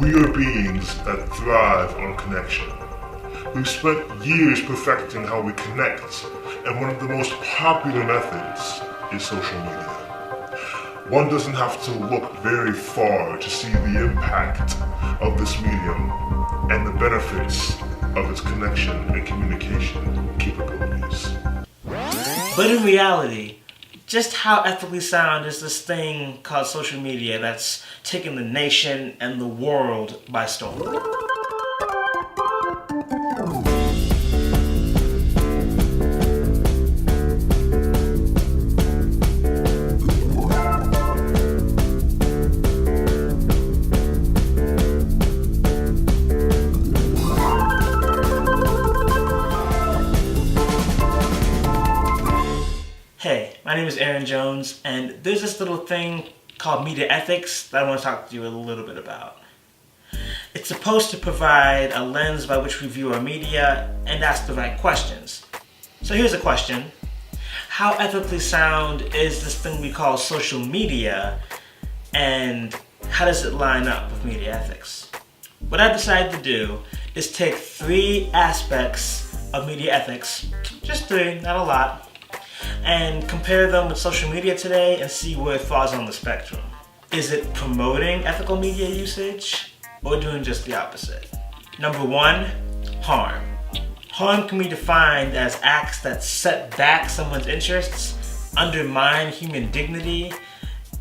We are beings that thrive on connection. We've spent years perfecting how we connect, and one of the most popular methods is social media. One doesn't have to look very far to see the impact of this medium and the benefits of its connection and communication capabilities. But in reality, just how ethically sound is this thing called social media that's taken the nation and the world by storm? Hey, my name is Aaron Jones, and there's this little thing called media ethics that I want to talk to you a little bit about. It's supposed to provide a lens by which we view our media and ask the right questions. So here's a question. How ethically sound is this thing we call social media, and how does it line up with media ethics? What I decided to do is take 3 aspects of media ethics, just 3, not a lot, and compare them with social media today and see where it falls on the spectrum. Is it promoting ethical media usage or doing just the opposite? Number 1, harm. Harm can be defined as acts that set back someone's interests, undermine human dignity,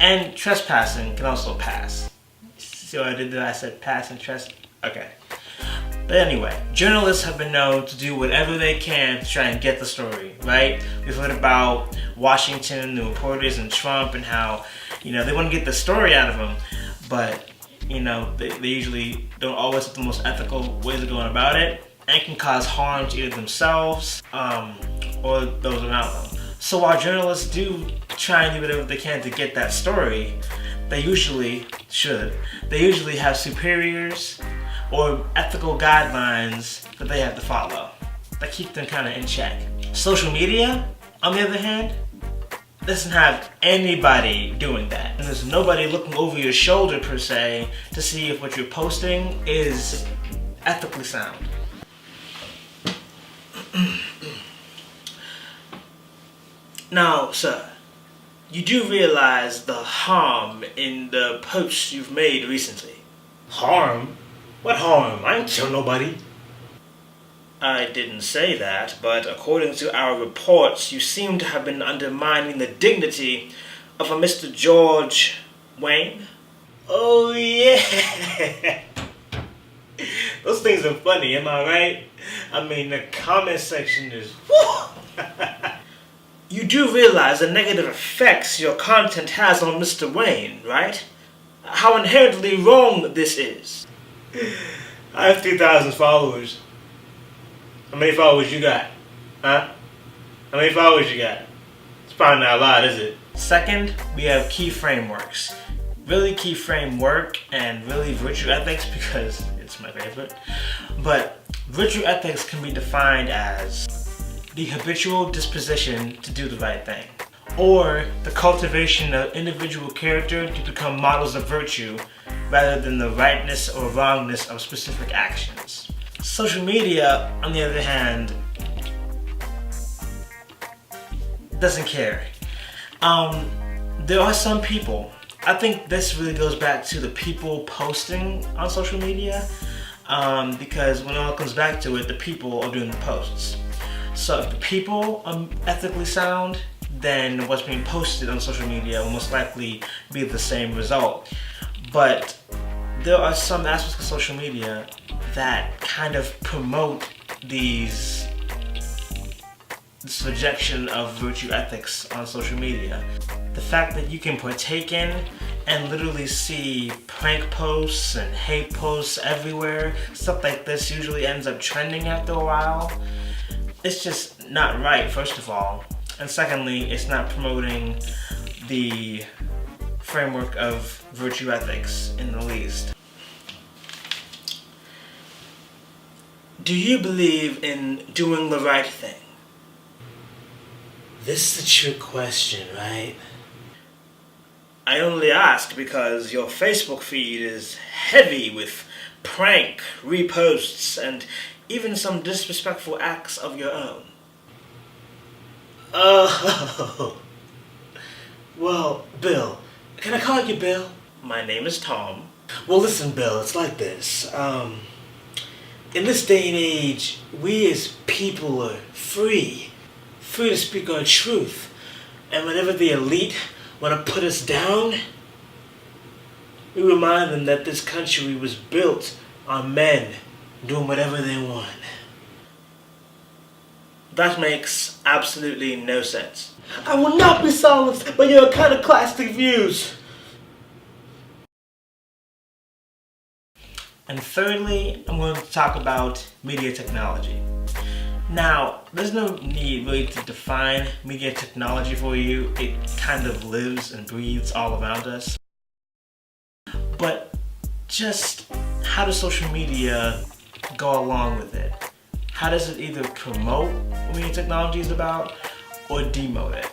and trespassing can also pass. See what I did there? I said pass and trespass. Okay. But anyway, journalists have been known to do whatever they can to try and get the story, right? We've heard about Washington, the reporters, and Trump, and how, they want to get the story out of them, but, they usually don't always have the most ethical ways of going about it, and can cause harm to either themselves or those around them. So while journalists do try and do whatever they can to get that story, they usually have superiors or ethical guidelines that they have to follow that keep them kind of in check. Social media, on the other hand, doesn't have anybody doing that. And there's nobody looking over your shoulder per se to see if what you're posting is ethically sound. Now, sir, you do realize the harm in the posts you've made recently. Harm? What harm? I ain't kill nobody. I didn't say that, but according to our reports, you seem to have been undermining the dignity of a Mr. George Wayne. Oh yeah! Those things are funny, am I right? I mean, the comment section is whoo! You do realize the negative effects your content has on Mr. Wayne, right? How inherently wrong this is. I have 3,000 followers. How many followers you got? Huh? How many followers you got? It's probably not a lot, is it? Second, we have key frameworks. Really key framework and really virtue ethics, because it's my favorite. But virtue ethics can be defined as the habitual disposition to do the right thing, or the cultivation of individual character to become models of virtue rather than the rightness or wrongness of specific actions. Social media, on the other hand, doesn't care. There are some people, I think this really goes back to the people posting on social media, because when it all comes back to it, the people are doing the posts. So if the people are ethically sound, then what's being posted on social media will most likely be the same result. But there are some aspects of social media that kind of promote this rejection of virtue ethics on social media. The fact that you can partake in and literally see prank posts and hate posts everywhere, stuff like this usually ends up trending after a while. It's just not right, first of all. And secondly, it's not promoting the framework of virtue ethics in the least. Do you believe in doing the right thing? This is a trick question, right? I only ask because your Facebook feed is heavy with prank, reposts, and even some disrespectful acts of your own. Oh, well, Bill. Can I call you Bill? My name is Tom. Well, listen, Bill, it's like this. In this day and age, we as people are free to speak our truth. And whenever the elite want to put us down, we remind them that this country was built on men doing whatever they want. That makes absolutely no sense. I will not be silenced by your iconoclastic views. And thirdly, I'm going to talk about media technology. Now, there's no need really to define media technology for you. It kind of lives and breathes all around us. But just how does social media go along with it? How does it either promote what media technology is about or demote it?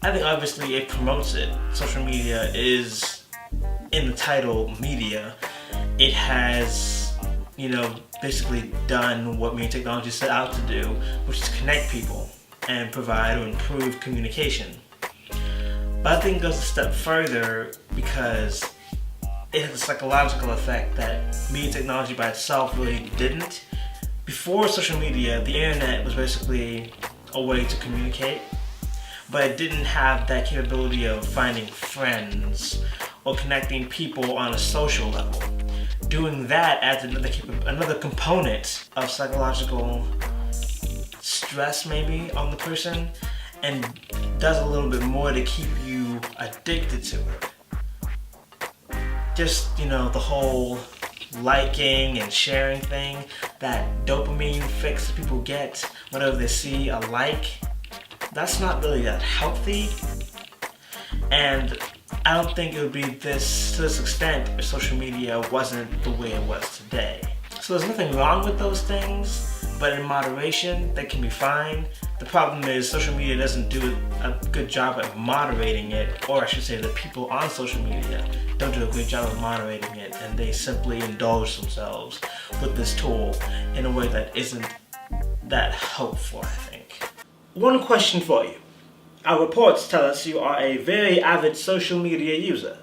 I think obviously it promotes it. Social media is, in the title, media. It has, basically done what media technology set out to do, which is connect people and provide or improve communication. But I think it goes a step further because it has a psychological effect that media technology by itself really didn't. Before social media, the internet was basically a way to communicate, but it didn't have that capability of finding friends or connecting people on a social level. Doing that adds another component of psychological stress maybe on the person and does a little bit more to keep you addicted to it. Just, the whole liking and sharing thing, that dopamine fix that people get whenever they see a like, that's not really that healthy. And I don't think it would be to this extent if social media wasn't the way it was today. So there's nothing wrong with those things, but in moderation, they can be fine. The problem is social media doesn't do a good job at moderating it, or I should say the people on social media don't do a good job of moderating it, and they simply indulge themselves with this tool in a way that isn't that helpful, I think. One question for you. Our reports tell us you are a very avid social media user.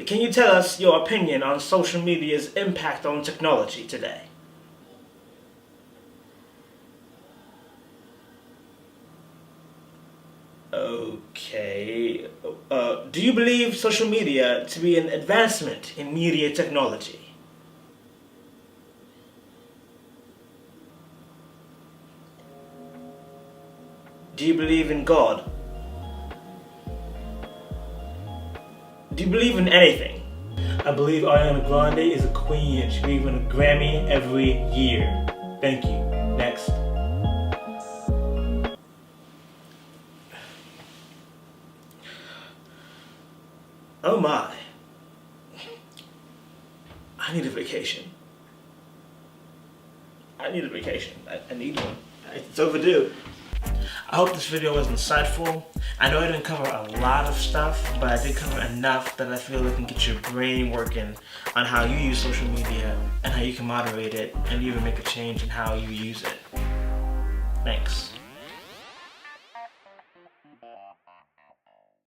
Can you tell us your opinion on social media's impact on technology today? Okay. Do you believe social media to be an advancement in media technology? Do you believe in God? Do you believe in anything? I believe Ariana Grande is a queen and she should win a Grammy every year. Thank you. Next. Oh my. I need a vacation. I need one. It's overdue. I hope this video was insightful. I know I didn't cover a lot of stuff, but I did cover enough that I feel it can get your brain working on how you use social media and how you can moderate it and even make a change in how you use it. Thanks.